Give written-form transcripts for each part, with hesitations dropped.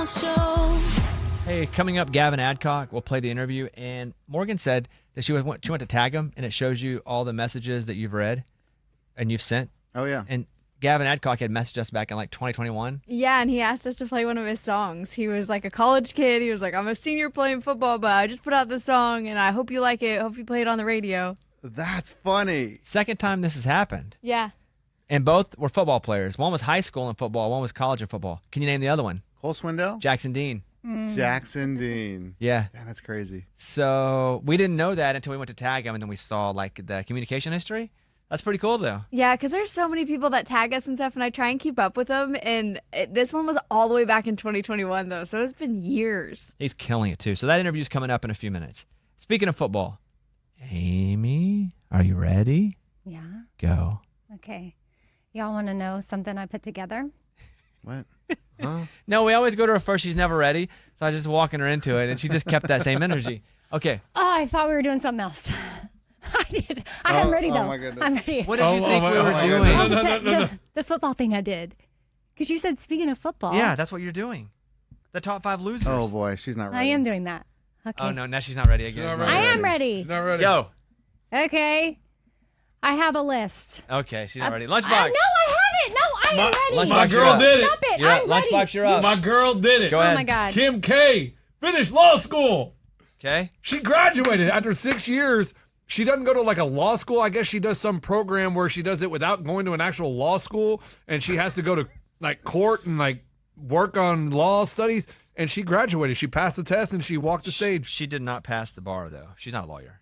Show. Hey, coming up, Gavin Adcock will play the interview, and Morgan said that she went to tag him, and it shows you all the messages that you've read and you've sent. Oh, yeah. And Gavin Adcock had messaged us back in like 2021. Yeah, and he asked us to play one of his songs. He was like a college kid. He was like, I'm a senior playing football, but I just put out this song, and I hope you like it. Hope you play it on the radio. That's funny. Second time this has happened. Yeah. And both were football players. One was high school in football. One was college in football. Can you name the other one? Cole Swindell? Jackson Dean. Jackson Dean. Yeah. Man, that's crazy. So we didn't know that until we went to tag him, and then we saw like the communication history. That's pretty cool, though. Yeah, because there's so many people that tag us and stuff, and I try and keep up with them. And this one was all the way back in 2021, though, so it's been years. He's killing it, too. So that interview's coming up in a few minutes. Speaking of football, Amy, are you ready? Yeah. Go. Okay. Y'all want to know something I put together? What? No, we always go to her first. She's never ready. So I was just walking her into it, and she just kept that same energy. Okay. Oh, I thought we were doing something else. I did. I'm ready, though. Oh, my goodness. I'm ready. What did you think we were my doing? goodness. The football thing I did. Because you said, speaking of football. Yeah, that's what you're doing. The top 5 losers. Oh, boy. She's not ready. I am doing that. Okay. Oh, no, now she's not ready again. I am ready. She's not ready. Go. Okay. I have a list. Okay, she's not ready. Lunchbox. No, I haven't. No, I am ready. Lunchbox, My you're girl up. did it. Stop it. You're up. I'm ready. Lunchbox, you're up. My girl did it. Go ahead. Oh, my God. Kim K finished law school. Okay. She graduated after 6 years. She doesn't go to like a law school. I guess she does some program where she does it without going to an actual law school, and she has to go to like court and like work on law studies. And she graduated. She passed the test and she walked the stage. She did not pass the bar, though. She's not a lawyer.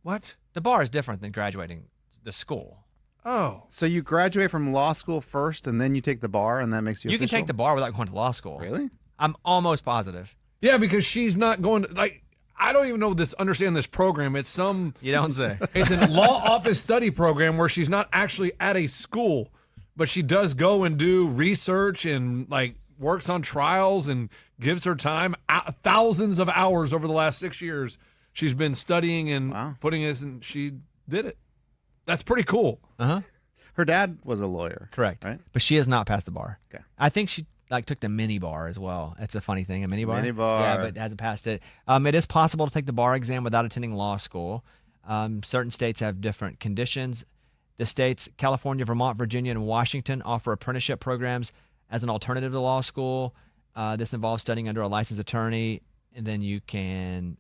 What? The bar is different than graduating the school. Oh. So you graduate from law school first, and then you take the bar, and that makes you You can official? take the bar without going to law school. Really? I'm almost positive. Yeah, because she's not going to like. I don't even know understand this program. It's You don't say. It's a law office study program where she's not actually at a school, but she does go and do research and like works on trials and gives her time thousands of hours over the last 6 years. She's been studying and putting this, and she did it. That's pretty cool. Uh-huh. Her dad was a lawyer. Correct. Right? But she has not passed the bar. Okay. I think she like took the mini bar as well. It's a funny thing, a mini bar. Mini bar. Yeah, but hasn't passed it. It is possible to take the bar exam without attending law school. Certain states have different conditions. The states, California, Vermont, Virginia, and Washington offer apprenticeship programs as an alternative to law school. This involves studying under a licensed attorney, and then you can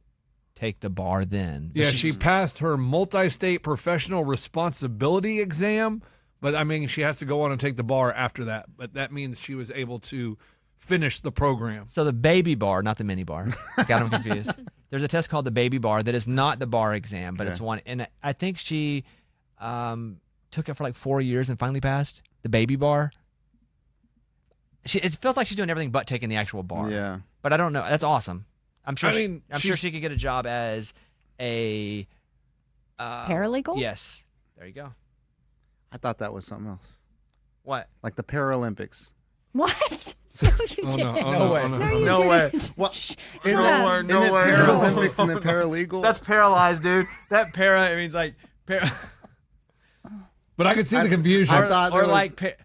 take the bar then. Yeah, she passed her multi-state professional responsibility exam, but I mean, she has to go on and take the bar after that. But that means she was able to finish the program. So the baby bar, not the mini bar. Got them confused. There's a test called the baby bar that is not the bar exam, but it's one. And I think she took it for like 4 years and finally passed the baby bar. It feels like she's doing everything but taking the actual bar. Yeah. But I don't know. That's awesome. I'm sure. I'm sure she could get a job as a Paralegal? Yes. There you go. I thought that was something else. What? Like the Paralympics. What? No, you didn't. No way. you No way. didn't. What? Shut up. No way. Paralympics and the paralegal? That's paralyzed, dude. That para, it means like para. But I could see the confusion. I thought or there was- like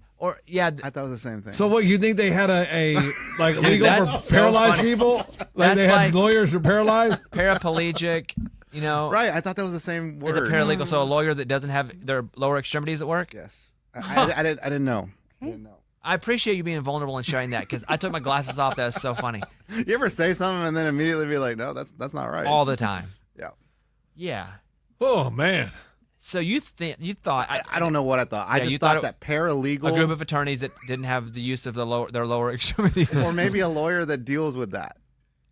yeah. I thought it was the same thing. So what, you think they had a like legal for that's so paralyzed funny. people? Like That's they had like- lawyers who are paralyzed? Paraplegic, you know. right. I thought that was the same Is a word. paralegal, so a lawyer that doesn't have their lower extremities at work? Yes. I didn't know. I didn't know. I appreciate you being vulnerable and sharing that because I took my glasses off. That's so funny. You ever say something and then immediately be like, no, that's not right. All the time. Yeah. Yeah. Oh, man. So you thought I don't know what I thought. I Yeah, you just thought thought that a paralegal group of attorneys that didn't have the use of their lower extremities. or maybe a lawyer that deals with that.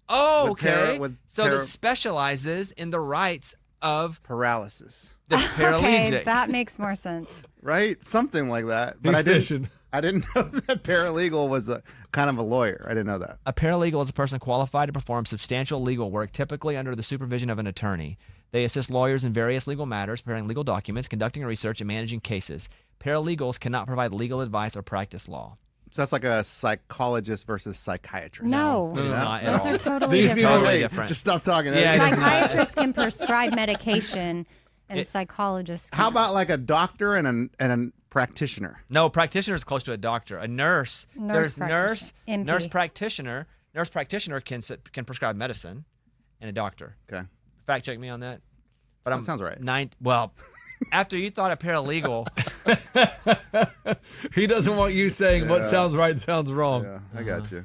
Oh, with para- okay. with So para- that specializes in the rights of Paralysis. the paralegic. Okay, that makes more sense. Right? Something like that. But He's I didn't fishing. I didn't know that paralegal was a kind of a lawyer. I didn't know that. A paralegal is a person qualified to perform substantial legal work, typically under the supervision of an attorney. They assist lawyers in various legal matters, preparing legal documents, conducting research, and managing cases. Paralegals cannot provide legal advice or practice law. So that's like a psychologist versus psychiatrist. No, It is not at those all. are totally These different. people- Totally Hey, different. just stop talking. Yeah, it is not. Psychiatrists can prescribe medication, and psychologists How can't. about like a doctor and a practitioner. No, practitioner is close to a doctor. A nurse. There's nurse, MP. nurse practitioner. Nurse practitioner can prescribe medicine, and a doctor. Okay. Fact check me on that. But That sounds right. Well, after you thought a paralegal, He doesn't want you saying what sounds right and sounds wrong. Yeah, I got you.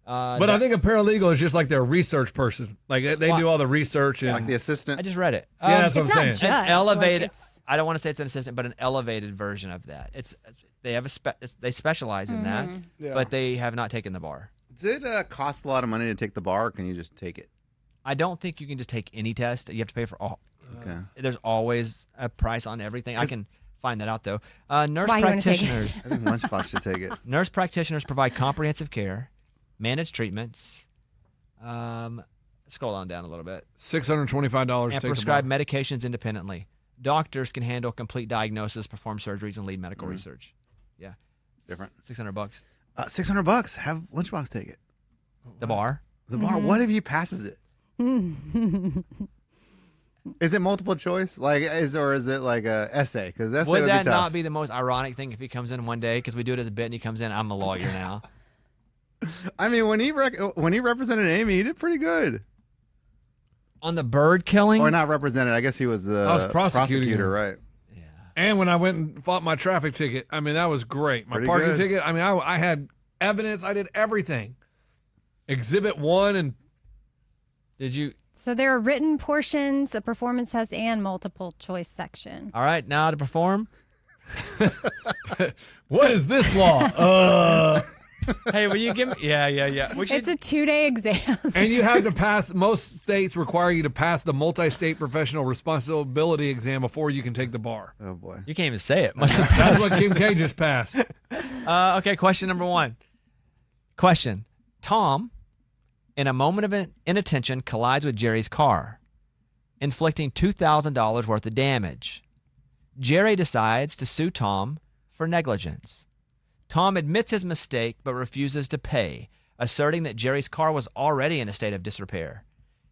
But I think a paralegal is just like their research person. Like they do all the research and Like the assistant. I just read it. yeah, that's what It's I'm not saying. just An elevated. like it's- I don't want to say it's an assistant, but an elevated version of that. They have they specialize in that, Yeah. but they have not taken the bar. Does it cost a lot of money to take the bar, or can you just take it? I don't think you can just take any test. You have to pay for all. Okay. There's always a price on everything. I can find that out though. Nurse Why you wanna take it? practitioners. I think Lunchbox should take it. Nurse practitioners provide comprehensive care, manage treatments. Scroll on down a little bit. $625 to And take prescribe the bar. medications independently. Doctors can handle complete diagnosis, perform surgeries, and lead medical research. Yeah, Different. $600. $600. Have Lunchbox take it. The bar. The bar. What if he passes it? Is it multiple choice? Or is it like a essay? Because essay Would would that be tough. not be the most ironic thing if he comes in one day because we do it as a bit and he comes in? I'm the lawyer now. I mean, when he represented Amy, he did pretty good. On the bird killing. Or not represented. I guess he was the I was prosecuting him. prosecutor, right? And when I went and fought my traffic ticket, I mean, that was great. My Pretty parking good. ticket, I mean, I had evidence. I did everything. Exhibit 1 and Did you? So there are written portions, a performance test, and multiple choice section. All right, now to perform. what is this law? Hey, will you give me? Yeah. It's a 2-day exam. And you have to pass, most states require you to pass the multi-state professional responsibility exam before you can take the bar. Oh boy. You can't even say it. That's what Kim K just passed. Okay, question number 1. Question. Tom, in a moment of inattention, collides with Jerry's car, inflicting $2,000 worth of damage. Jerry decides to sue Tom for negligence. Tom admits his mistake but refuses to pay, asserting that Jerry's car was already in a state of disrepair.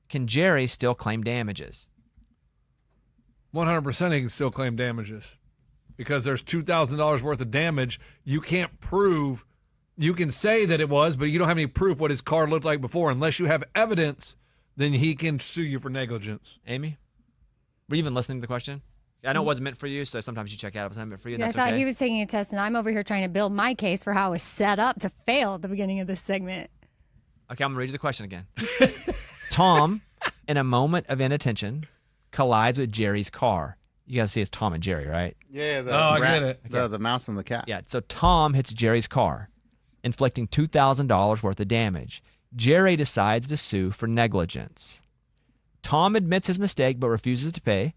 Can Jerry still claim damages? 100% he can still claim damages because there's $2,000 worth of damage. You can't prove, you can say that it was, but you don't have any proof what his car looked like before. Unless you have evidence, then he can sue you for negligence. Amy? Were you even listening to the question? I know it wasn't meant for you, so sometimes you check out if it's not meant for you. Yeah, I That's thought okay. he was taking a test, and I'm over here trying to build my case for how I was set up to fail at the beginning of this segment. Okay, I'm going to read you the question again. Tom, in a moment of inattention, collides with Jerry's car. You guys see it's Tom and Jerry, right? Yeah. The I rat, get it. The mouse and the cat. Yeah, so Tom hits Jerry's car, inflicting $2,000 worth of damage. Jerry decides to sue for negligence. Tom admits his mistake but refuses to pay,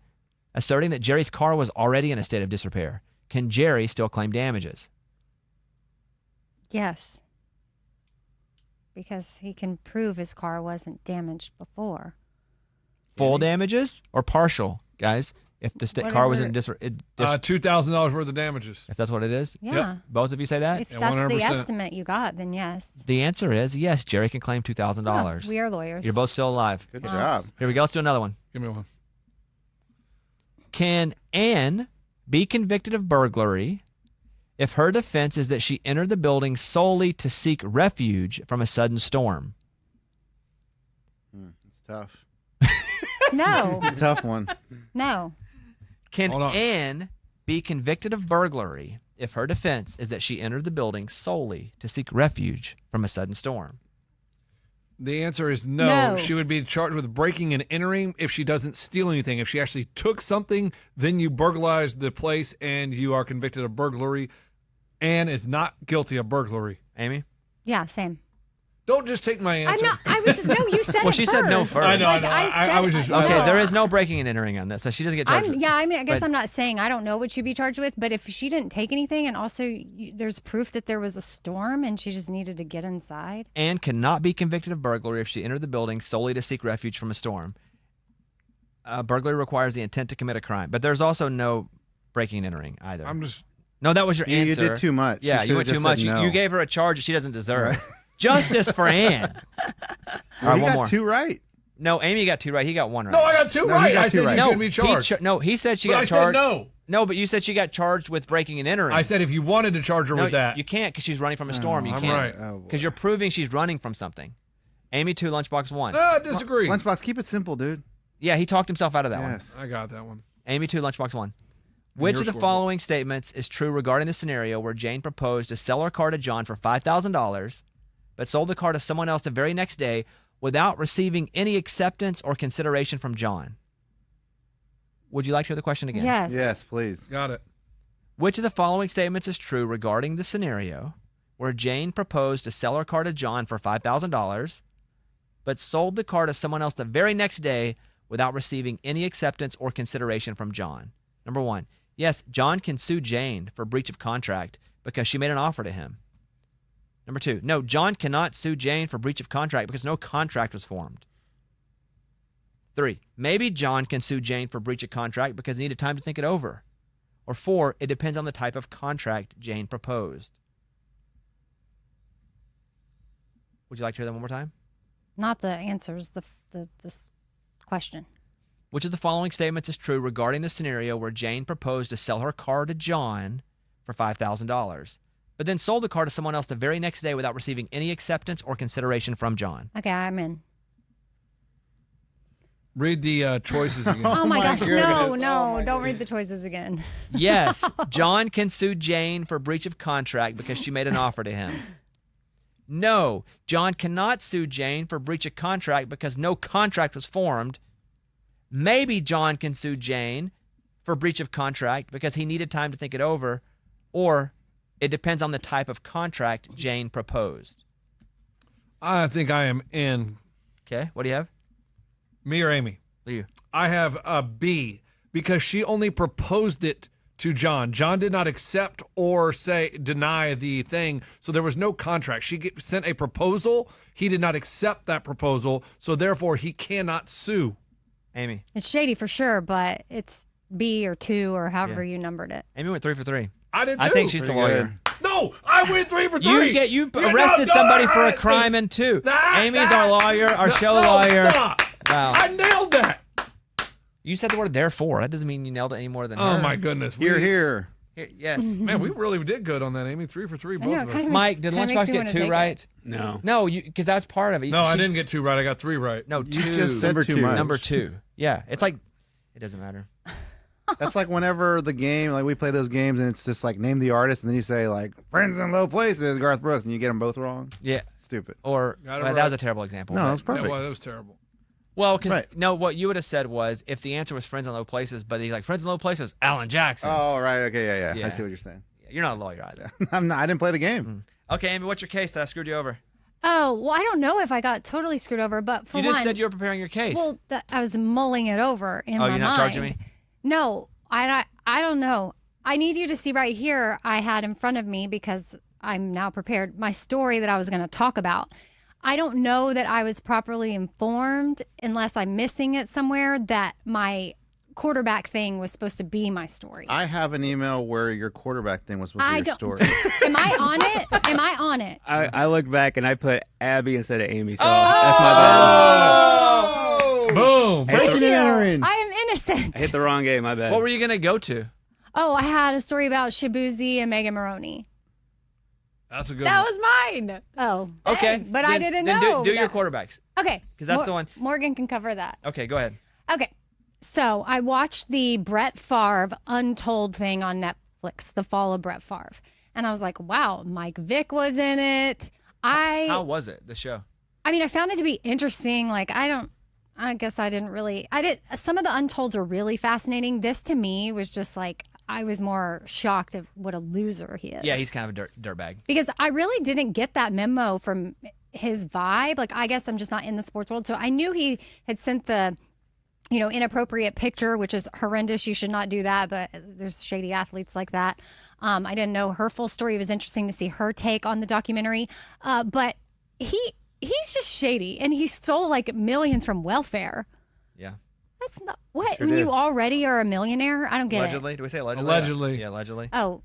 asserting that Jerry's car was already in a state of disrepair. Can Jerry still claim damages? Yes. Because he can prove his car wasn't damaged before. Full damages or partial, guys? If the car was in $2,000 worth of damages. if that's what it is? Yeah. Both of you say that? If Yeah, that's the 100%. estimate you got, then yes. The answer is yes, Jerry can claim $2,000. Oh, we are lawyers. You're both still alive. Good job. Here we go. Let's do another one. Give me one. Can Anne be convicted of burglary if her defense is that she entered the building solely to seek refuge from a sudden storm? It's tough. No. Tough one. No. Can Hold on. Anne be convicted of burglary if her defense is that she entered the building solely to seek refuge from a sudden storm? The answer is no. No. She would be charged with breaking and entering if she doesn't steal anything. If she actually took something, then you burglarized the place and you are convicted of burglary. Anne is not guilty of burglary. Amy? Yeah, same. Don't just take my I'm answer. not. No, you said Well, it she first. said no first. I know, I Like, know. I I was just- Okay, No. there is no breaking and entering on this, so she doesn't get charged. I guess but- I'm not saying I don't know what she'd be charged with, but if she didn't take anything and also there's proof that there was a storm and she just needed to get inside. Anne cannot be convicted of burglary if she entered the building solely to seek refuge from a storm. Burglary requires the intent to commit a crime, but there's also no breaking and entering either. I'm just. No, that was your You answer. did too much. Yeah, you should've went too just much. said no. You gave her a charge that she doesn't deserve. Justice for Anne. All right, He one got more. 2 right. No, Amy got 2 right. He got 1 right. No, I got 2 No, he right. got I 2 said right. you no, couldn't be charged. he said she But got I said charged. no. No, but you said she got charged with breaking and entering. I said if you wanted to charge her no, with that. you can't because she's running from a storm. You I'm can't. right. Because you're proving she's running from something. Amy 2, Lunchbox 1. I disagree. Lunchbox, keep it simple, dude. Yeah, he talked himself out of that one. Yes. I got that one. Amy 2, Lunchbox 1. Which your of the scoreboard. following statements is true regarding the scenario where Jane proposed to sell her car to John for $5,000, but sold the car to someone else the very next day without receiving any acceptance or consideration from John? Would you like to hear the question again? Yes. Yes, please. Got it. Which of the following statements is true regarding the scenario where Jane proposed to sell her car to John for $5,000, but sold the car to someone else the very next day without receiving any acceptance or consideration from John? Number 1, yes, John can sue Jane for breach of contract because she made an offer to him. Number 2, no, John cannot sue Jane for breach of contract because no contract was formed. 3, maybe John can sue Jane for breach of contract because he needed time to think it over. Or 4, it depends on the type of contract Jane proposed. Would you like to hear that one more time? Not the answers, this question. Which of the following statements is true regarding the scenario where Jane proposed to sell her car to John for $5,000, but then sold the car to someone else the very next day without receiving any acceptance or consideration from John? Okay, I'm in. Read the choices again. Oh my gosh, goodness. no, Oh no, my don't read the choices again. Yes, John can sue Jane for breach of contract because she made an offer to him. No, John cannot sue Jane for breach of contract because no contract was formed. Maybe John can sue Jane for breach of contract because he needed time to think it over, or it depends on the type of contract Jane proposed. I think I am in. Okay, what do you have? Me or Amy? You. I have a B because she only proposed it to John. John did not accept or deny the thing, so there was no contract. She sent a proposal. He did not accept that proposal, so therefore he cannot sue. Amy. It's shady for sure, but it's B or 2 or however Yeah. you numbered it. Amy went 3 for 3. I did too. I think she's the Pretty lawyer. good. No, I went 3 for 3. You Yeah, arrested no, somebody for a no, crime and 2. Nah, Amy's nah. our lawyer, our show No, lawyer. Stop. Wow. I nailed that. You said the word therefore. That doesn't mean you nailed it any more than Oh her. my goodness. Here, here. Yes. Man, we really did good on that, Amy. 3 for 3, I both know, of it us. kind of Mike, did kinda Lunchbox makes me get wanna 2 take right? it. No. No, because that's part of it. No, I didn't get 2 right. I got 3 right. No, 2. You just said Number too 2. much. Number 2. Yeah, it's like it doesn't matter. That's like whenever the game, like we play those games and it's just like name the artist and then you say like Friends in Low Places, Garth Brooks, and you get them both wrong. Yeah. Stupid. Or Got it well, that right. was a terrible example. No, but- that's perfect. That was terrible. well, because Right. no, what you would have said was if the answer was Friends in Low Places, but he's like Friends in Low Places, Alan Jackson. Oh, right. Okay. Yeah. Yeah. I see what you're saying. You're not a lawyer either. I'm not. I didn't play the game. Okay, Amy, what's your case that I screwed you over? Oh, well, I don't know if I got totally screwed over, but for You just one, said you were preparing your case. well, I was mulling it over in my you're not mind. charging me? No, I don't know. I need you to see right here. I had in front of me because I'm now prepared my story that I was going to talk about. I don't know that I was properly informed unless I'm missing it somewhere that my quarterback thing was supposed to be my story. I have an email where your quarterback thing was supposed to be your story. Am I on it? Am I on it? I looked back and I put Abby instead of Amy, so that's my bad. Oh! Boom. Breaking and entering. I am innocent. I hit the wrong game, my bad. What were you gonna go to? Oh, I had a story about Shabuzi and Megan Maroney. That's a good That one. was mine. Oh, Okay, dang, but I then- didn't then know. Do your that. quarterbacks. Okay, 'Cause that's the one- Morgan can cover that. Okay, go ahead. Okay, so I watched the Brett Favre Untold thing on Netflix, The Fall of Brett Favre, and I was like, wow, Mike Vick was in it. How was it? The show? I mean, I found it to be interesting. Like, I guess I didn't really, some of the Untolds are really fascinating. This to me was just like, I was more shocked at what a loser he is. Yeah, he's kind of a dirtbag. Because I really didn't get that memo from his vibe. Like, I guess I'm just not in the sports world. So I knew he had sent the, inappropriate picture, which is horrendous. You should not do that. But there's shady athletes like that. I didn't know her full story. It was interesting to see her take on the documentary. But he's just shady. And he stole like millions from welfare. Yeah. That's not what Sure when did. you already are a millionaire. I don't get Allegedly? Do we say allegedly? Allegedly. Yeah, allegedly. it. Oh,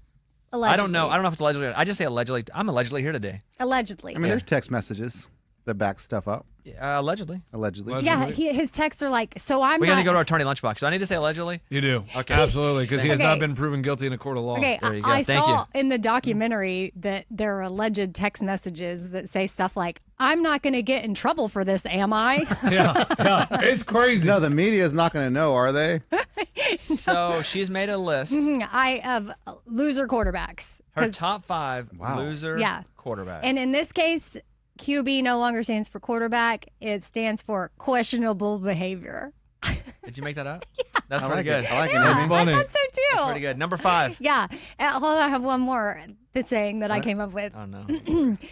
allegedly. I don't know. I don't know if it's allegedly. I just say allegedly. I'm allegedly here today. Allegedly. I mean, there's text messages. that backs stuff up, Allegedly. allegedly. Yeah, his texts are like, so I'm We're not. going to go to our attorney lunchbox. Do I need to say allegedly? You do. Okay. Absolutely, because he has Okay. not been proven guilty in a court of law. Okay, There you go. I Thank saw in the documentary that there are alleged text messages that say stuff like, I'm not going to get in trouble for this, am I? Yeah, it's crazy. No, the media is not going to know, are they? So she's made a list. I have loser quarterbacks. Her 'Cause- top 5 loser Yeah. quarterbacks. And in this case, QB no longer stands for quarterback. It stands for questionable behavior. Did you make that up? Yeah. That's I pretty like good. it. I like it, That's Amy. funny. I thought so too. That's pretty good. Number 5. Yeah. Hold on, I have one more saying that I came up with. Oh, no.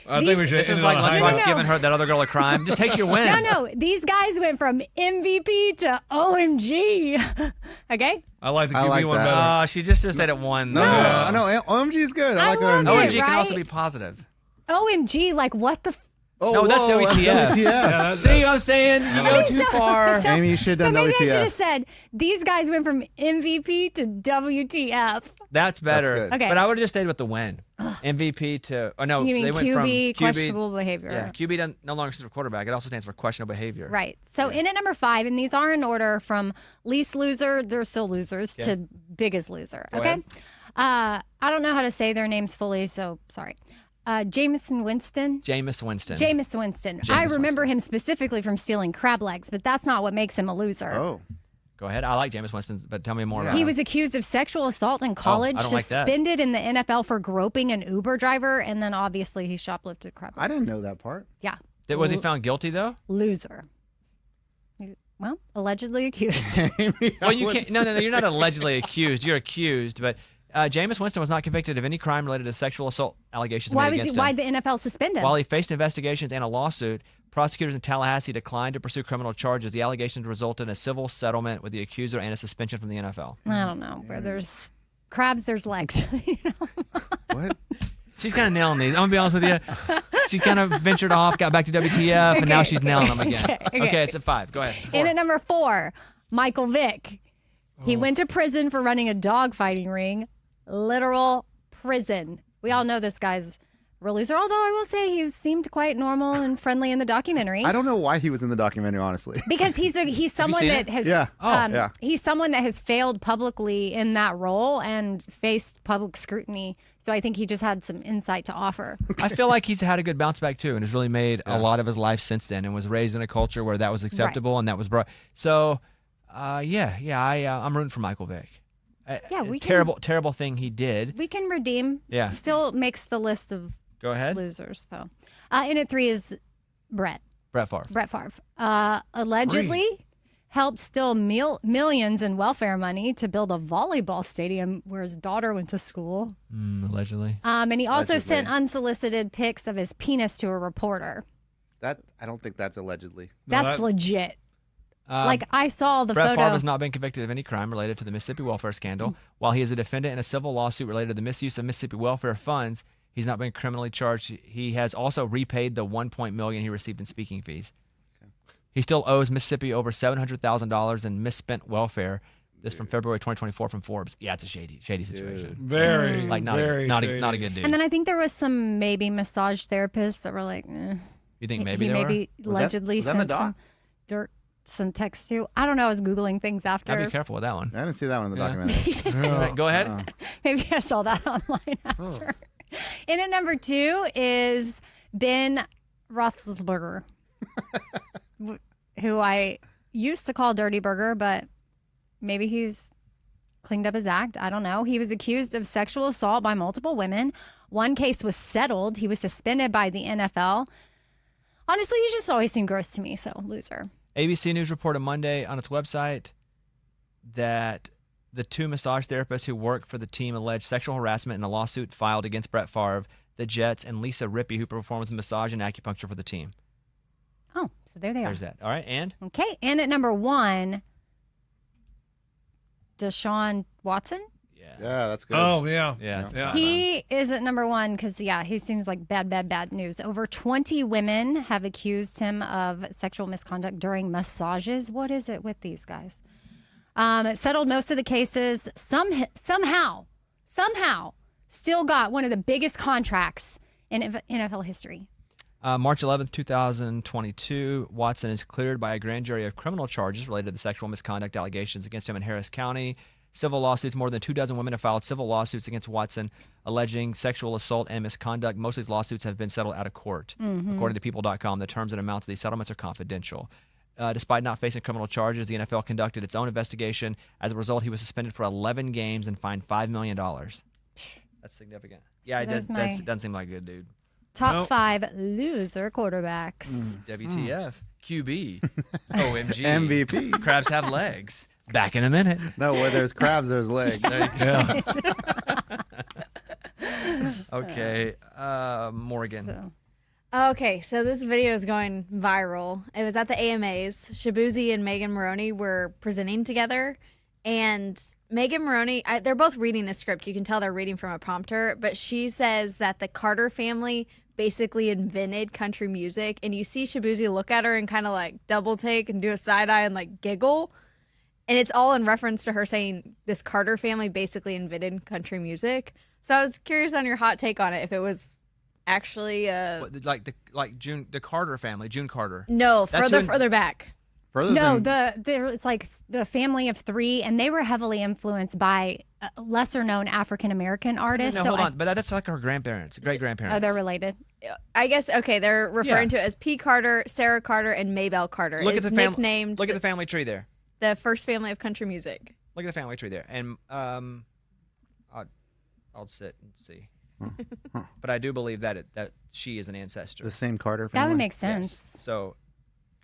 I think we should. This end is it like on a high Lunchbox note. giving her that other girl a crime. Just take your win. No, these guys went from MVP to OMG. Okay? I like the I QB like one that. better. She just stayed at 1. No, though. I know. OMG is good. I like love OMG. it. OMG can right? also be positive. OMG, like what the Oh, No, that's whoa, WTF. WTF. Yeah, that's- See, I'm saying you go too far. So- Amy, you should So have done maybe I should WTF. have said these guys went from MVP to WTF. That's better. That's good. Okay. But I would have just stayed with the win. MVP to, oh no, You mean they went from QB, QB. questionable behavior. Yeah, QB no longer stands for quarterback. It also stands for questionable behavior. Right. So in at number 5, and these are in order from least loser, they're still losers, to biggest loser. Go Okay. I don't know how to say their names fully, so sorry. Jameis Winston. Jameis Winston. Jameis Winston. I remember him specifically from stealing crab legs, but that's not what makes him a loser. Oh, Go ahead. I like Jameis Winston, but tell me more about He him. was accused of sexual assault in college, I don't like that. suspended in the NFL for groping an Uber driver, and then obviously he shoplifted crab legs. I didn't know that part. Yeah. Was he found guilty though? Loser. Well, allegedly accused. Amy, Well, you can't. No, you're not allegedly accused. You're accused, but Jameis Winston was not convicted of any crime related to sexual assault allegations Why made was against he, him. why'd the NFL suspend him? While he faced investigations and a lawsuit, prosecutors in Tallahassee declined to pursue criminal charges. The allegations resulted in a civil settlement with the accuser and a suspension from the NFL. I don't know. Where there's crabs, there's legs. You know? What? She's kind of nailing these. I'm going to be honest with you. She kind of ventured off, got back to WTF, and now she's nailing them again. Okay, it's at 5. Go ahead. 4. In at number 4, Michael Vick. He Oh. went to prison for running a dog fighting ring. Literal prison. We all know this guy's a loser, although I will say he seemed quite normal and friendly in the documentary. I don't know why he was in the documentary, honestly. Because he's someone seen that it? has Yeah. Yeah. he's someone that has failed publicly in that role and faced public scrutiny. So I think he just had some insight to offer. I feel like he's had a good bounce back too, and has really made a lot of his life since then, and was raised in a culture where that was acceptable and that was brought. So, I'm rooting for Michael Vick. Yeah, we can- terrible thing he did. We can redeem. Yeah. Still makes the list of Go ahead, losers though. In at 3 is Brett Favre. Favre. Allegedly helped steal millions in welfare money to build a volleyball stadium where his daughter went to school. Allegedly. And he also Allegedly. sent unsolicited pics of his penis to a reporter. That I don't think that's allegedly. That's that- legit. Like I saw the Brett photo. Favre has not been convicted of any crime related to the Mississippi welfare scandal. While he is a defendant in a civil lawsuit related to the misuse of Mississippi welfare funds, he's not been criminally charged. He has also repaid the $1 million he received in speaking fees. He still owes Mississippi over $700,000 in misspent welfare. This from February 2024 from Forbes. Yeah, it's a shady situation. Very, Like not very not shady. a good dude. And then I think there was some maybe massage therapists that were like, You think maybe he they maybe that- allegedly was that in the sent some text to. I don't know. I was googling things I'd after. be careful with that one. I didn't see that one in the Yeah. documentary. All right, go ahead. Maybe I saw that online after. In at number 2 is Ben Roethlisberger, who I used to call Dirty Burger, but maybe he's cleaned up his act. I don't know. He was accused of sexual assault by multiple women. One case was settled. He was suspended by the NFL. Honestly, he just always seemed gross to me, so loser. ABC News reported Monday on its website that the 2 massage therapists who worked for the team alleged sexual harassment in a lawsuit filed against Brett Favre, the Jets, and Lisa Rippey, who performs massage and acupuncture for the team. Oh, so there they are. There's that. All right, and Okay, and at number 1, Deshaun Watson. Yeah, that's good. Oh yeah, yeah. He is at number 1 because, he seems like bad news. Over 20 women have accused him of sexual misconduct during massages. What is it with these guys? It settled most of the cases. Somehow, still got one of the biggest contracts in NFL history. March 11th, 2022, Watson is cleared by a grand jury of criminal charges related to the sexual misconduct allegations against him in Harris County. Civil lawsuits, more than 24 women have filed civil lawsuits against Watson alleging sexual assault and misconduct. Most of these lawsuits have been settled out of court. According to People.com, the terms and amounts of these settlements are confidential. Despite not facing criminal charges, the NFL conducted its own investigation. As a result, he was suspended for 11 games and fined $5 million. That's significant. Yeah, So it doesn't seem like a good dude. Top Nope. 5 loser quarterbacks. WTF, QB, OMG, MVP. Crabs have legs. Back in a minute. No, where there's crabs, there's legs. Yeah. Okay, Morgan. So, Okay, so this video is going viral. It was at the AMAs. Shabuzi and Megan Maroney were presenting together, and Megan Maroney, they're both reading a script. You can tell they're reading from a prompter, but she says that the Carter family basically invented country music, and you see Shabuzi look at her and kind of like double take and do a side eye and like giggle, and it's all in reference to her saying this Carter family basically invented country music. So I was curious on your hot take on it, if it was actually The Carter family, June Carter. no, That's further back. Further no, than, it's like the family of 3, and they were heavily influenced by lesser known African American artists. No, so hold on, but that's like her grandparents, great grandparents. they're related. I guess okay. They're referring Yeah. to it as P. Carter, Sarah Carter, and Maybelle Carter. Look at It's the family. nicknamed Look at the family tree there. the first family of country music. Look at the family tree there, and I'll sit and see. But I do believe that she is an ancestor. the same Carter family. That would make Yes. sense. So,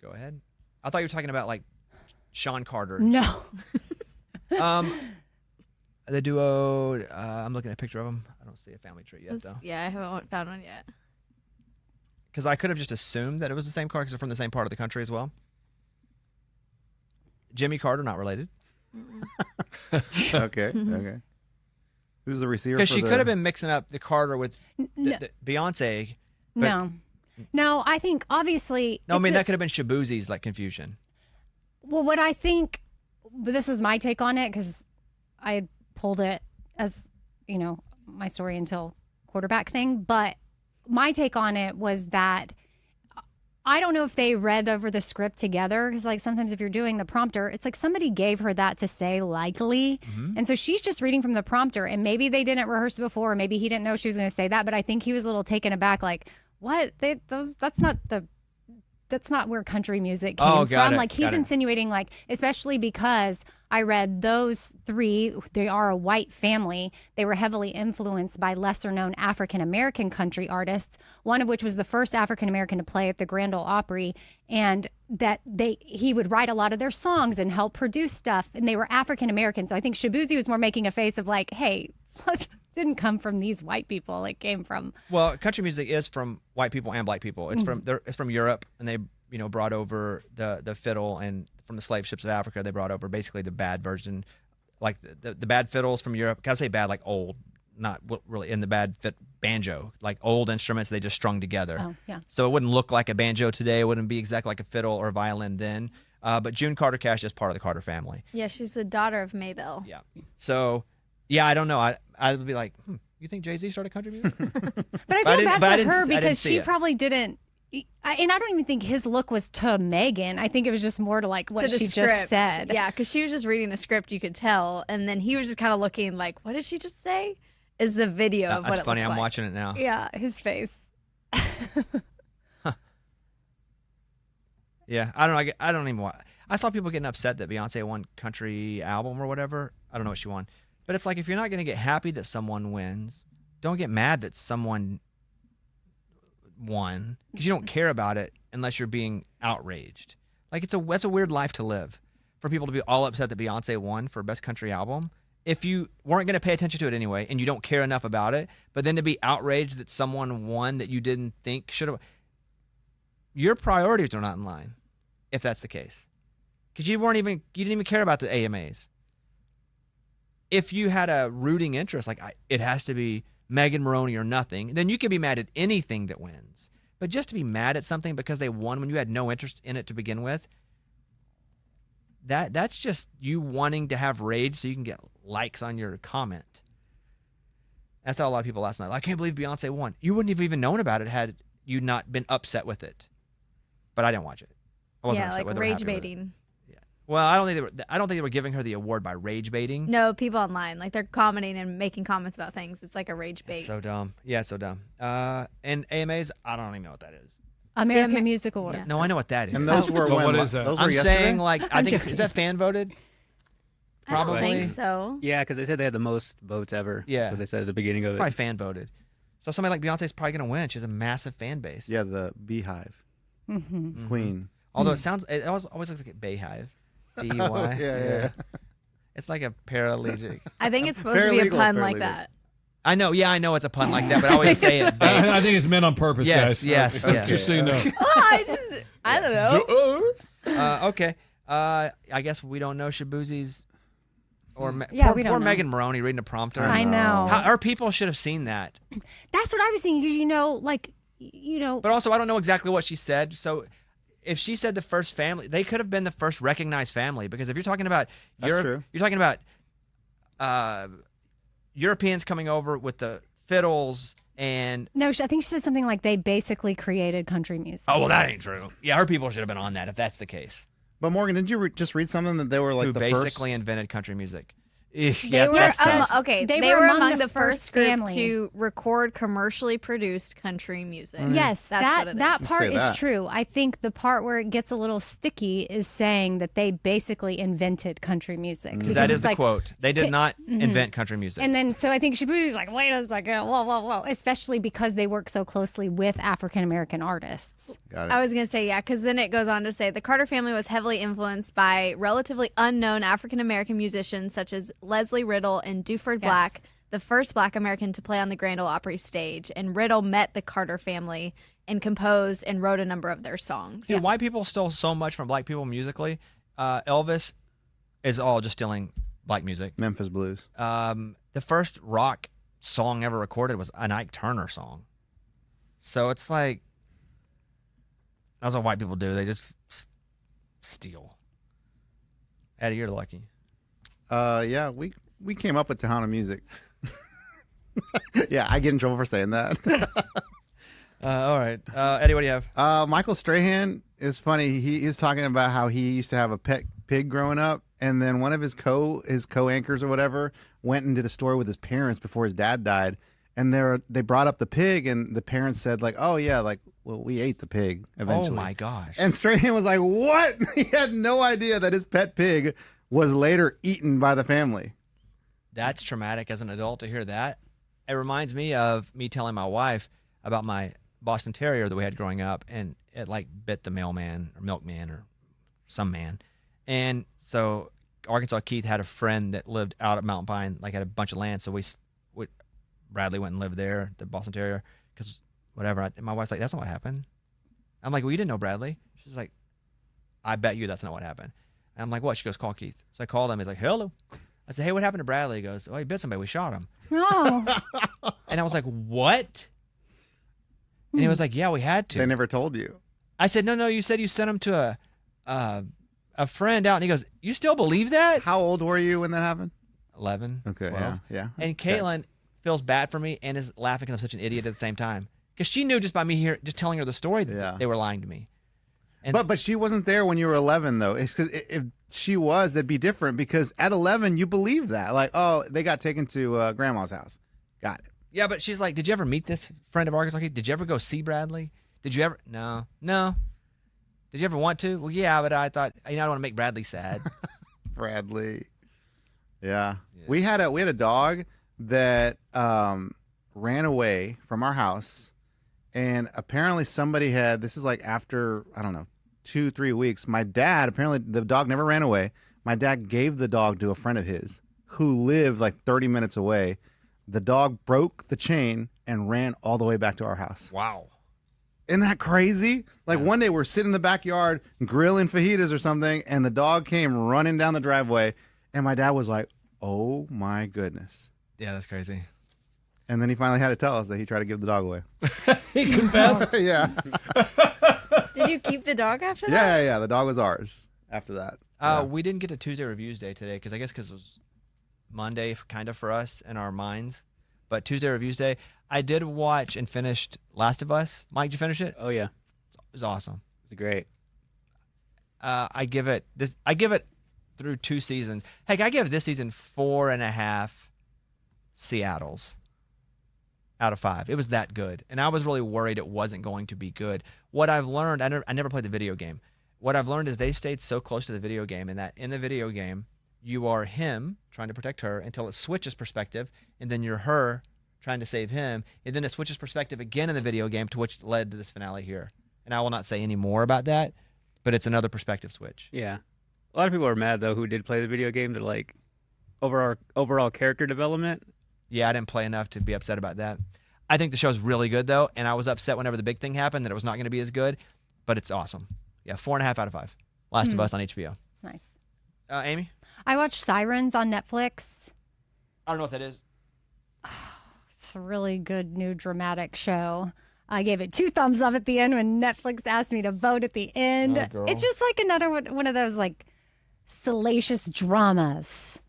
go ahead. I thought you were talking about like Sean Carter. No. The duo. I'm looking at a picture of them. I don't see a family tree yet though, Yeah, I haven't found one yet. because I could have just assumed that it was the same Carter because they're from the same part of the country as well. Jimmy Carter, not related. Okay. Okay. Who's the receiver? Because for she the- could have been mixing up the Carter with the Beyonce. But- No, I think obviously. No, I it's mean a- that could have been Shabuzi's like confusion. Well, what I think, but this is my take on it because I had pulled it as, my story until quarterback thing. But my take on it was that I don't know if they read over the script together because, like, sometimes if you're doing the prompter, it's like somebody gave her that to say likely. And so she's just reading from the prompter, and maybe they didn't rehearse before, or maybe he didn't know she was going to say that. But I think he was a little taken aback, like, what? That's not where country music came Oh, got from. it, Like, he's got it. insinuating, like, especially because I read those 3, they are a white family. They were heavily influenced by lesser known African American country artists, one of which was the first African American to play at the Grand Ole Opry, and that he would write a lot of their songs and help produce stuff, and they were African American. So I think Shabuzi was more making a face of like, hey, it didn't come from these white people. It came from Well, country music is from white people and black people. It's from Europe, and they brought over the fiddle, and from the slave ships of Africa, they brought over basically the bad version, like the bad fiddles from Europe. Can I say bad, like old, not really in the bad fit banjo, like old instruments they just strung together. Oh, yeah. So it wouldn't look like a banjo today. It wouldn't be exactly like a fiddle or a violin then. But June Carter Cash is part of the Carter family. Yeah, she's the daughter of Maybelle. Yeah. So, yeah, I don't know. I would be like, you think Jay-Z started country music? But I But I feel didn't- but I bad didn't- for I her didn't because see she it. probably didn't. And I don't even think his look was to Megan. I think it was just more to like what To the she script. just said. Yeah, because she was just reading a script, you could tell, and then he was just kind of looking like, what did she just say? Is the video of what That's it funny. looks I'm like. watching it now. Yeah, his face. Yeah, I don't know. I don't even watch. I saw people getting upset that Beyonce won country album or whatever. I don't know what she won. But it's like, if you're not going to get happy that someone wins, don't get mad that someone won, because you don't care about it unless you're being outraged. Like, that's a weird life to live, for people to be all upset that Beyonce won for best country album. If you weren't going to pay attention to it anyway, and you don't care enough about it, but then to be outraged that someone won that you didn't think should have, your priorities are not in line, if that's the case. Because you didn't even care about the AMAs. If you had a rooting interest, like it has to be Megan Maroney or nothing, then you can be mad at anything that wins. But just to be mad at something because they won when you had no interest in it to begin with, that's just you wanting to have rage so you can get likes on your comment. That's how a lot of people last night. I can't believe Beyonce won. You wouldn't have even known about it had you not been upset with it. But I didn't watch it. I wasn't Yeah, upset like with it or rage happy with it. baiting. Well, I don't think they were giving her the award by rage baiting. No, people online, like they're commenting and making comments about things. It's like a rage bait. It's so dumb. Yeah, it's so dumb. And AMAs, I don't even know what that is. American Music Awards. Yeah. No, I know what that is. And those were But when? what is that? Those were I'm yesterday? saying like I think is joking. that fan voted? I don't Probably. think so. Yeah, because they said they had the most votes ever. Yeah. That's what they said at the beginning of it. Probably fan voted. So somebody like Beyonce is probably gonna win. She has a massive fan base. Yeah, the Beehive. Mm-hmm. Queen. Although it always looks like a Bayhive. B-E-Y. Yeah. It's like a paralegic. I think it's supposed to be a Paralegal, pun like paralegal. that. I know. Yeah, I know it's a pun like that, but I always say it. I think it's meant on purpose, Yes, guys. yes, yes. Just so you know. I don't know. Okay. I guess we don't know Shabuzi's or Yeah, poor, we don't poor know. Megan Maroney reading a prompter. I know. Our people should have seen that. That's what I was thinking because But also, I don't know exactly what she said. So, if she said the first family, they could have been the first recognized family. Because if you're talking about That's true. you're talking about Europeans coming over with the fiddles and. no, I think she said something like they basically created country music. Oh well, that ain't true. Yeah, her people should have been on that if that's the case. But Morgan, didn't you just read something that they were like Who the basically first? invented country music? They Yeah, were that's tough. okay. They They were were among among the the first group family. to record commercially produced country music. Yes, That's what it that is. part Say is that. true. I think the part where it gets a little sticky is saying that they basically invented country music. Because that is it's the like- quote. They did not invent country music. And then, so I think Shabuzi's like, wait a second, whoa, especially because they work so closely with African American artists. Got it. I was going to say, yeah, because then it goes on to say the Carter family was heavily influenced by relatively unknown African American musicians such as Leslie Riddle and Duford Black, the first Black American to play on the Grand Ole Opry stage. And Riddle met the Carter family and composed and wrote a number of their songs. Dude, white people stole so much from black people musically. Elvis is all just stealing black music. Memphis Blues. The first rock song ever recorded was an Ike Turner song. So it's like, that's what white people do. They just steal. Eddie, you're lucky. Yeah, we came up with Tejano music. Yeah, I get in trouble for saying that. All right. Eddie, what do you have? Michael Strahan is funny. He was talking about how he used to have a pet pig growing up, and then one of his co-anchors or whatever went and did a story with his parents before his dad died, and they brought up the pig, and the parents said like, "Oh yeah, like well we ate the pig eventually." Oh my gosh. And Strahan was like, "What?" He had no idea that his pet pig was later eaten by the family. That's traumatic as an adult to hear that. It reminds me of me telling my wife about my Boston Terrier that we had growing up, and it like bit the mailman or milkman or some man. And so Arkansas Keith had a friend that lived out at Mountain Pine, like had a bunch of land. So Bradley went and lived there, the Boston Terrier, because whatever. And my wife's like, that's not what happened. I'm like, well, you didn't know Bradley. She's like, I bet you that's not what happened. And I'm like, what? She goes, call Keith. So I called him. He's like, hello. I said, hey, what happened to Bradley? He goes, oh, he bit somebody. We shot him. Oh, And I was like, what? And he was like, yeah, we had to. They never told you. I said, no, you said you sent him to a friend out. And he goes, you still believe that? How old were you when that happened? 11. Okay, 12. yeah. And Caitlin feels bad for me and is laughing because I'm such an idiot at the same time. Because she knew just by me here, just telling her the story that Yeah. they were lying to me. And But she wasn't there when you were 11 though. It's because if she was, that'd be different. Because at 11, you believe that, like, oh, they got taken to grandma's house. Got it. yeah, but she's like, did you ever meet this friend of Arkansas? Did you ever go see Bradley? Did you ever? No. Did you ever want to? Well, yeah, but I thought, I don't want to make Bradley sad. Bradley. Yeah. We had a dog that ran away from our house, and apparently somebody had. This is like after, I don't know, 2-3 weeks. My dad, apparently the dog never ran away. My dad gave the dog to a friend of his who lived like 30 minutes away. The dog broke the chain and ran all the way back to our house. Wow. Isn't that crazy? Like one day we're sitting in the backyard grilling fajitas or something, and the dog came running down the driveway, and my dad was like, oh my goodness. Yeah, that's crazy. And then he finally had to tell us that he tried to give the dog away. He confessed. Yeah. Did you keep the dog after that? Yeah. The dog was ours after that. We didn't get to Tuesday Reviews Day today because it was Monday kind of for us in our minds. But Tuesday Reviews Day, I did watch and finished Last of Us. Mike, did you finish it? Oh yeah, It was awesome. it's great. I give it through 2 seasons. Heck, I give this season 4.5 Seattles out of 5. It was that good, and I was really worried it wasn't going to be good. What I've learned, I never played the video game. What I've learned is they stayed so close to the video game, and that in the video game, you are him trying to protect her until it switches perspective, and then you're her trying to save him, and then it switches perspective again in the video game, to which led to this finale here. And I will not say any more about that, but it's another perspective switch. Yeah, a lot of people are mad though who did play the video game. They're like, overall character development. Yeah, I didn't play enough to be upset about that. I think the show's really good, though, and I was upset whenever the big thing happened that it was not going to be as good, but it's awesome. Yeah, 4.5 out of 5. Last of Us on HBO. Nice. Amy? I watched Sirens on Netflix. I don't know what that is. It's a really good new dramatic show. I gave it 2 thumbs up at the end when Netflix asked me to vote at the end. Oh, girl. It's just like another one of those like salacious dramas.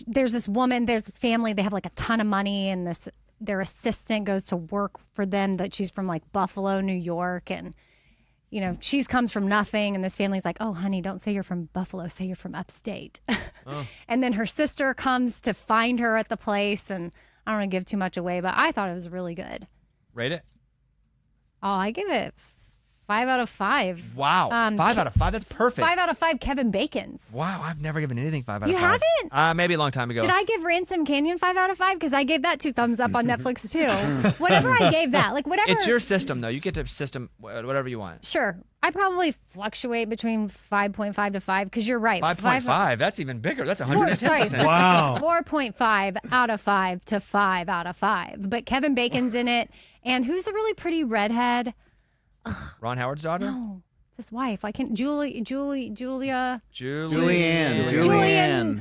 There's this woman, there's this family, they have like a ton of money, and their assistant goes to work for them. That she's from like Buffalo, New York, and you know, she comes from nothing, and this family's like, oh honey, don't say you're from Buffalo, say you're from upstate. And then her sister comes to find her at the place, and I don't want to give too much away, but I thought it was really good. Rate it? Oh, I give it 5 out of 5. Wow. 5 out of 5? That's perfect. 5 out of 5 Kevin Bacon's. Wow, I've never given anything 5 out You of 5. haven't? Maybe a long time ago. Did I give Ransom Canyon 5 out of 5? Because I gave that 2 thumbs up on Netflix too. Whatever I gave that, like whatever. It's your system, though. You get to system whatever you want. Sure. I probably fluctuate between 5.5 to 5 because you're right. 5.5. That's even bigger. That's 110%. Sorry. Wow. 4.5 out of 5 to 5 out of 5. But Kevin Bacon's in it. And who's a really pretty redhead? Ron Howard's daughter? No, it's his wife. I can't. Julia. Julianne.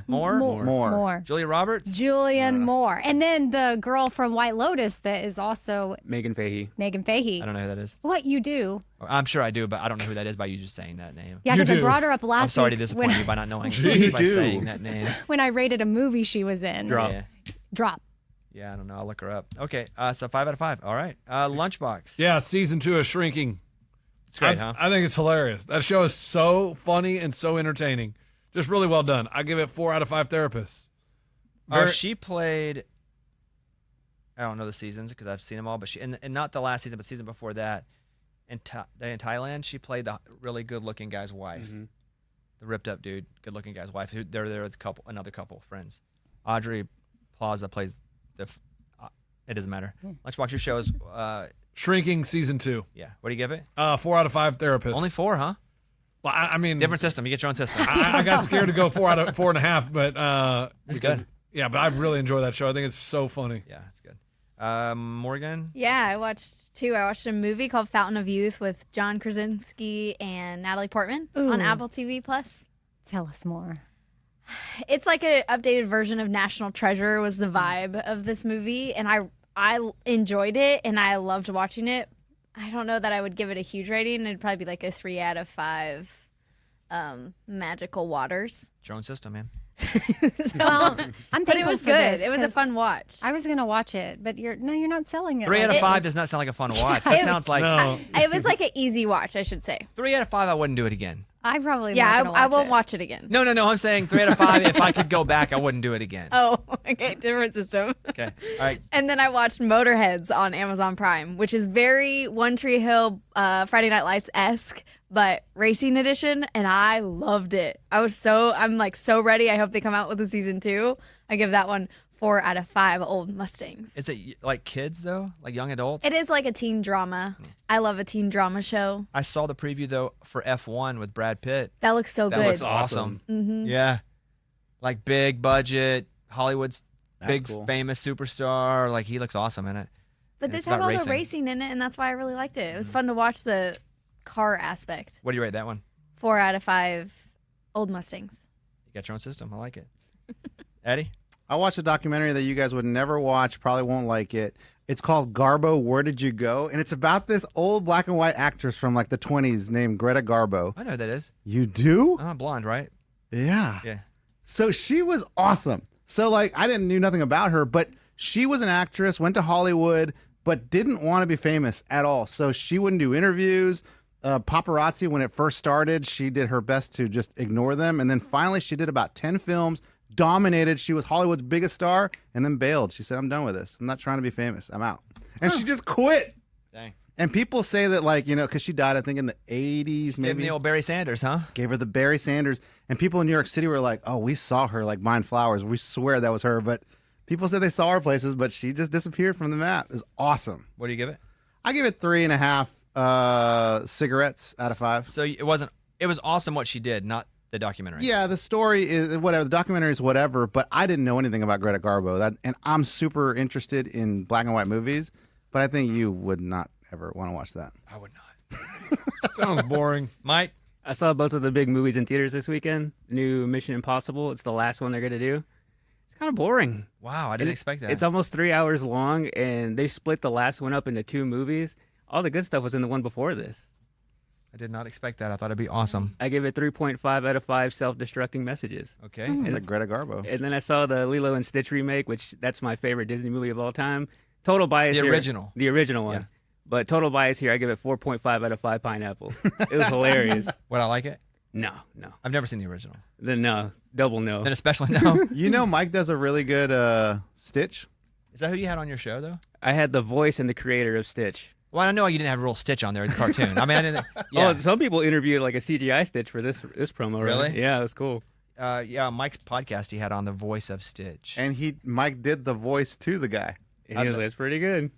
Moore. Julia Roberts? Julianne Moore. And then the girl from White Lotus that is also Megan Fahey. Megan Fahey. I don't know who that is. What you do? I'm sure I do, but I don't know who that is by you just saying that name. Yeah, You because I do. brought her up last I'm sorry to week disappoint you by not knowing You by do. saying that name. when I rated a movie she was in. Drop. Yeah. Drop. Yeah, I don't know. I'll look her up. Okay, so 5 out of 5. All right. Lunchbox. Yeah, season 2 of Shrinking. It's great, I, huh? I think it's hilarious. That show is so funny and so entertaining. Just really well done. I give it 4 out of 5 therapists. She played. I don't know the seasons because I've seen them all, but and not the last season, but season before that. In Thailand, she played the really good-looking guy's wife, the ripped-up dude, good-looking guy's wife. Who they're there with another couple friends. Audrey Plaza plays the. It doesn't matter. Lunchbox, your show is. Shrinking season 2. Yeah. What do you give it? 4 out of 5 therapists. Only 4, huh? Well, I mean, Different system. You get your own system. I got scared to go 4 out of 4.5, but It's good. Yeah, but I really enjoy that show. I think it's so funny. Yeah, it's good. Morgan. Yeah, I watched 2. I watched a movie called Fountain of Youth with John Krasinski and Natalie Portman on Apple TV Plus. Tell us more. It's like an updated version of National Treasure was the vibe of this movie, and I enjoyed it and I loved watching it. I don't know that I would give it a huge rating. It'd probably be like a 3 out of 5 magical waters. It's your own system, man. Well, I'm But thankful it was for good. this, It was a 'cause fun watch. I was gonna watch it, but you're not selling it. 3 out of It 5 was- does not sound like a fun watch. That sounds like No. It was like an easy watch, I should say. 3 out of 5. I wouldn't do it again. I probably Yeah, not I won't watch it again. No. I'm saying 3 out of 5. If I could go back, I wouldn't do it again. Oh, okay, different system. Okay. All right. And then I watched Motorheads on Amazon Prime, which is very One Tree Hill Friday Night Lights-esque, but racing edition, and I loved it. I'm like so ready. I hope they come out with a season 2. I give that one 4 out of 5 old Mustangs. Is it like kids, though? Like young adults? It is like a teen drama. I love a teen drama show. I saw the preview, though, for F1 with Brad Pitt. That looks so That good. looks awesome. Mm-hmm. Yeah. Like big budget, Hollywood's That's big cool. famous superstar. Like he looks awesome in it. But And this it's had about all the racing in it, and that's why I really liked it. It was fun to watch the car aspect. What do you rate that one? 4 out of 5 old Mustangs. You got your own system. I like it. Eddie? I watched a documentary that you guys would never watch, probably won't like it. It's called Garbo, Where Did You Go? And it's about this old black and white actress from like the 20s named Greta Garbo. I know who that is. You do? I'm blonde, right? Yeah. Yeah. So she was awesome. So like I didn't know nothing about her, but She was an actress, went to Hollywood, but didn't want to be famous at all. So she wouldn't do interviews. Paparazzi, when it first started, she did her best to just ignore them. And then finally, she did about 10 films, dominated. She was Hollywood's biggest star, and then bailed. She said, I'm done with this. I'm not trying to be famous. I'm out. And she just quit. Dang. And people say that, like, because she died, I think, in the 80s, Gave maybe. him the old Barry Sanders, huh? Gave her the Barry Sanders. And people in New York City were like, oh, we saw her, like, buying flowers. We swear that was her. But people said they saw her places, but she just disappeared from the map. It's awesome. What do you give it? I give it 3.5 cigarettes out of 5. So it was awesome what she did, not the documentary. Yeah, the story is whatever. The documentary is whatever, but I didn't know anything about Greta Garbo. And I'm super interested in black and white movies, but I think you would not ever want to watch that. I would not. Sounds boring. Mike? I saw both of the big movies in theaters this weekend. The new Mission Impossible. It's the last one they're going to do. It's kind of boring. Wow, I didn't expect that. It's almost 3 hours long, and they split the last one up into 2 movies. All the good stuff was in the one before this. I did not expect that. I thought it'd be awesome. I give it 3.5 out of 5 self-destructing messages. Okay. It's like Greta Garbo. And then I saw the Lilo and Stitch remake, which that's my favorite Disney movie of all time. Total bias The here. original. The original one. Yeah. But total bias here, I give it 4.5 out of 5 pineapples. It was hilarious. Would I like it? No. I've never seen the original. Then no. Double no. Then especially no. Mike does a really good Stitch. Is that who you had on your show, though? I had the voice and the creator of Stitch. Well, I know you didn't have a real Stitch on there. It's a cartoon. I mean, I didn't. Yeah. Oh, some people interviewed like a CGI Stitch for this promo. Really? Right? Yeah, it was cool. Yeah, Mike's podcast, he had on the voice of Stitch. And Mike did the voice to the guy. And he was like, it's pretty good.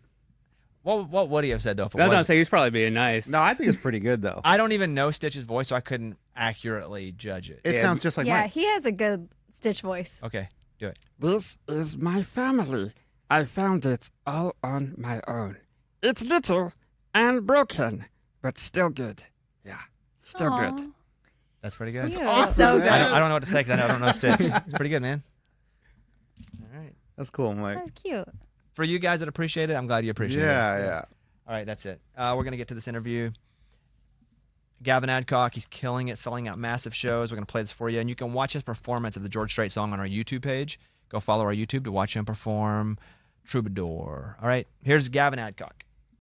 What would he have said, though? If it That's what I'm wasn't? saying. He's probably being nice. No, I think it's pretty good, though. I don't even know Stitch's voice, so I couldn't accurately judge it. It sounds just like yeah, Mike. he has a good Stitch voice. Okay, do it. This is my family. I found it all on my own. It's little and broken, but still good. Yeah, still Aw. good. That's pretty good. Cute. It's so good. I don't know what to say because I don't know Stitch. It's pretty good, man. All right. That's cool, Mike. That's cute. For you guys that appreciate it, I'm glad you appreciate it. Yeah. All right, that's it. We're going to get to this interview. Gavin Adcock, he's killing it, selling out massive shows. We're going to play this for you. And you can watch his performance of the George Strait song on our YouTube page. Go follow our YouTube to watch him perform Troubadour. All right, here's Gavin Adcock.